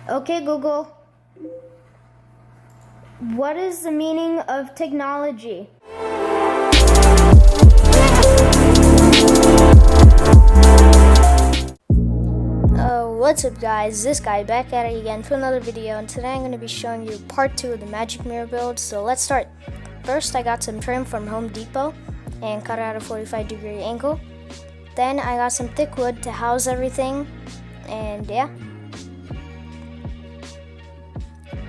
Okay, Google. What is the meaning of technology? What's up guys, this guy back at it again for another video, and today I'm going to be showing you part 2 of the magic mirror build. So let's start. First I got some trim from Home Depot and cut it at a 45-degree angle. Then I got some thick wood to house everything, and yeah.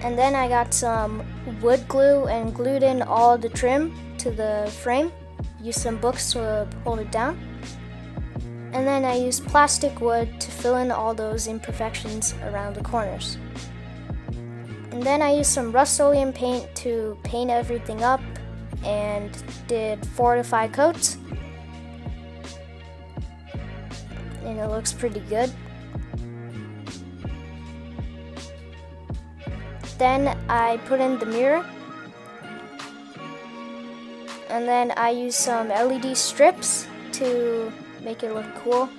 And then I got some wood glue and glued in all the trim to the frame. Used some books to hold it down. And then I used plastic wood to fill in all those imperfections around the corners. And then I used some Rust-Oleum paint to paint everything up and did 4 to 5 coats. And it looks pretty good. Then I put in the mirror. And then I used some LED strips to make it look cool.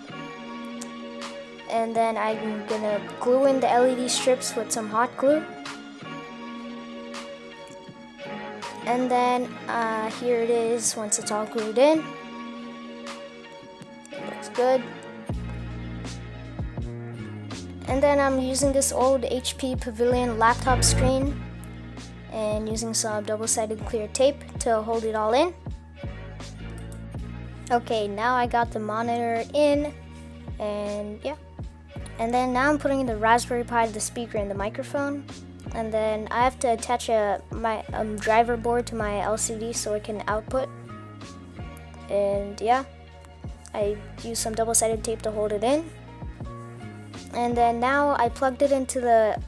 And then I'm gonna glue in the LED strips with some hot glue. And then here it is once it's all glued in. Looks good. And then I'm using this old HP Pavilion laptop screen and using some double-sided clear tape to hold it all in. Okay, now I got the monitor in, and yeah. And then now I'm putting the Raspberry Pi, the speaker, and the microphone. And then I have to attach my driver board to my LCD so it can output. And yeah, I used some double-sided tape to hold it in. And then now I plugged it into the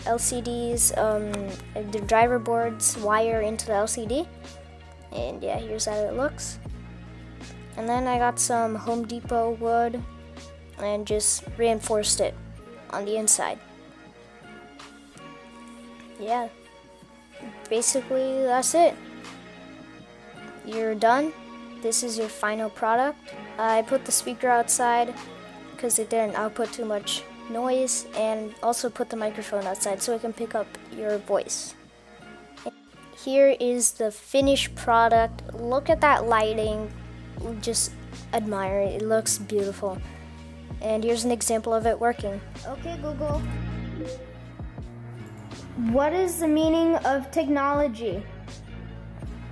LCD's, the driver board's wire into the LCD. And yeah, here's how it looks. And then I got some Home Depot wood and just reinforced it on the inside. Yeah, basically that's it. You're done. This is your final product. I put the speaker outside because it didn't output too much noise, and also put the microphone outside so it can pick up your voice. Here is the finished product. Look at that lighting. Just admire it. It looks beautiful. And here's an example of it working. Okay, Google. What is the meaning of technology?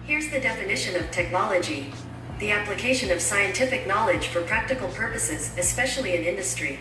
Here's the definition of technology: the application of scientific knowledge for practical purposes, especially in industry.